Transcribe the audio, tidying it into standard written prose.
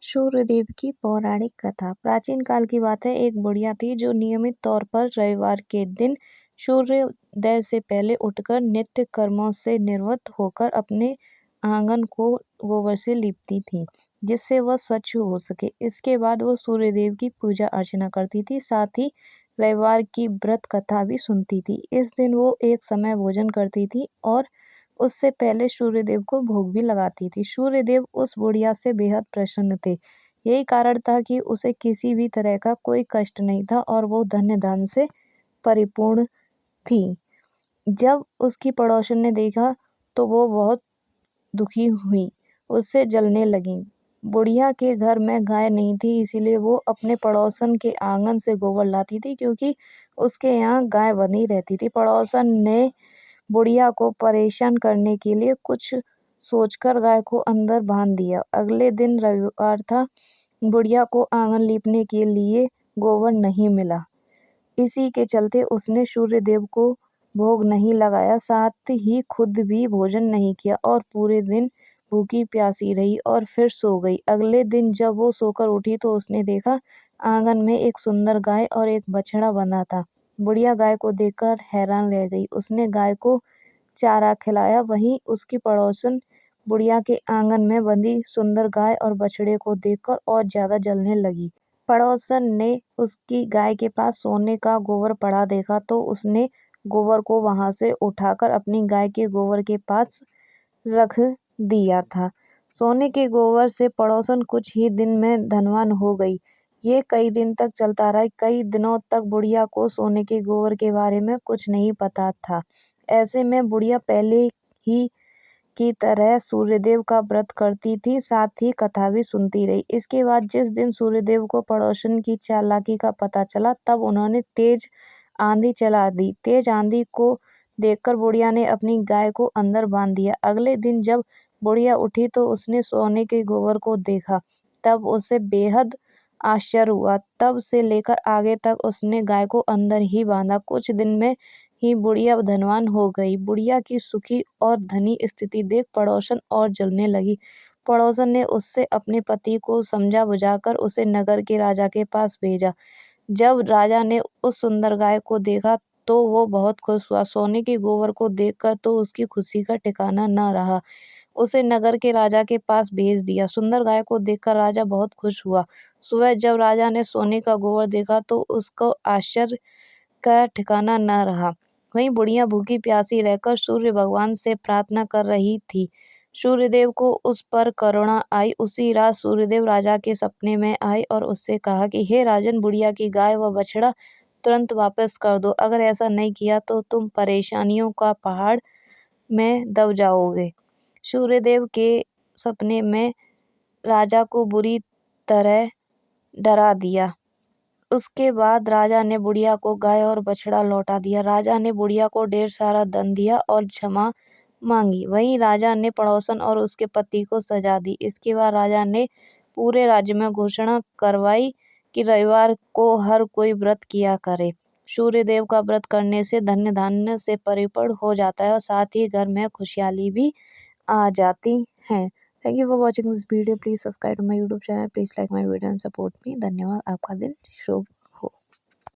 सूर्यदेव की पौराणिक कथा। प्राचीन काल की बात है, एक बुढ़िया थी जो नियमित तौर पर रविवार के दिन सूर्योदय से पहले उठकर नित्य कर्मों से निवृत्त होकर अपने आंगन को गोबर से लीपती थी, जिससे वह स्वच्छ हो सके। इसके बाद वो सूर्यदेव की पूजा अर्चना करती थी, साथ ही रविवार की व्रत कथा भी सुनती थी। इस दिन वो एक समय भोजन करती थी और उससे पहले सूर्यदेव को भोग भी लगाती थी। सूर्यदेव उस बुढ़िया से बेहद प्रसन्न थे। यही कारण था कि उसे किसी भी तरह का कोई कष्ट नहीं था और वो धन्य धन से परिपूर्ण थी। जब उसकी पड़ोसन ने देखा तो वो बहुत दुखी हुई, उससे जलने लगी। बुढ़िया के घर में गाय नहीं थी, इसीलिए वो अपने पड़ोसन के आंगन से गोबर लाती थी, क्योंकि उसके यहाँ गाय बंधी रहती थी। पड़ोसन ने बुढ़िया को परेशान करने के लिए कुछ सोचकर गाय को अंदर बांध दिया। अगले दिन रविवार था। बुढ़िया को आंगन लीपने के लिए गोबर नहीं मिला। इसी के चलते उसने सूर्यदेव को भोग नहीं लगाया, साथ ही खुद भी भोजन नहीं किया और पूरे दिन भूखी प्यासी रही और फिर सो गई। अगले दिन जब वो सोकर उठी तो उसने देखा आंगन में एक सुंदर गाय और एक बछड़ा बंधा था। बुढ़िया गाय को देखकर हैरान रह गई। उसने गाय को चारा खिलाया। वहीं उसकी पड़ोसन बुढ़िया के आंगन में बंधी सुंदर गाय और बछड़े को देखकर और ज्यादा जलने लगी। पड़ोसन ने उसकी गाय के पास सोने का गोबर पड़ा देखा तो उसने गोबर को वहां से उठाकर अपनी गाय के गोबर के पास रख दिया था। सोने के गोबर से पड़ोसन कुछ ही दिन में धनवान हो गई। ये कई दिन तक चलता रहा। कई दिनों तक बुढ़िया को सोने के गोबर के बारे में कुछ नहीं पता था। ऐसे में बुढ़िया पहले ही की तरह सूर्यदेव का व्रत करती थी, साथ ही कथा भी सुनती रही। इसके बाद जिस दिन सूर्यदेव को पड़ोसन की चालाकी का पता चला, तब उन्होंने तेज आंधी चला दी। तेज आंधी को देखकर बुढ़िया ने अपनी गाय को अंदर बांध दिया। अगले दिन जब बुढ़िया उठी तो उसने सोने के गोबर को देखा। तब उसे बेहद आश्चर्य हुआ। तब से लेकर आगे तक उसने गाय को अंदर ही बांधा। कुछ दिन में ही बुढ़िया धनवान हो गई। बुढ़िया की सुखी और धनी स्थिति देख पड़ोसन और जलने लगी। पड़ोसन ने उससे अपने पति को समझा बुझाकर उसे नगर के राजा के पास भेजा। जब राजा ने उस सुंदर गाय को देखा तो वो बहुत खुश हुआ। सोने के गोबर को देखकर तो उसकी खुशी का ठिकाना न रहा। उसे नगर के राजा के पास भेज दिया। सुंदर गाय को देखकर राजा बहुत खुश हुआ। सुबह जब राजा ने सोने का गोबर देखा तो उसको आश्चर्य का ठिकाना न रहा। वहीं बुढ़िया भूखी प्यासी रहकर सूर्य भगवान से प्रार्थना कर रही थी। सूर्यदेव को उस पर करुणा आई। उसी रात सूर्यदेव राजा के सपने में आए और उससे कहा कि हे राजन, बुढ़िया की गाय व बछड़ा तुरंत वापस कर दो। अगर ऐसा नहीं किया तो तुम परेशानियों का पहाड़ में दब जाओगे। सूर्यदेव के सपने में राजा को बुरी तरह डरा दिया। उसके बाद राजा ने बुढ़िया को गाय और बछड़ा लौटा दिया। राजा ने बुढ़िया को ढेर सारा धन दिया और क्षमा मांगी। वहीं राजा ने पड़ोसन और उसके पति को सजा दी। इसके बाद राजा ने पूरे राज्य में घोषणा करवाई कि रविवार को हर कोई व्रत किया करे। सूर्यदेव का व्रत करने से धन्य धान्य से परिपूर्ण हो जाता है और साथ ही घर में खुशहाली भी आ जाती है। Thank you for watching this video. Please subscribe to my YouTube channel. Please like my video and support me. धन्यवाद। आपका दिन शुभ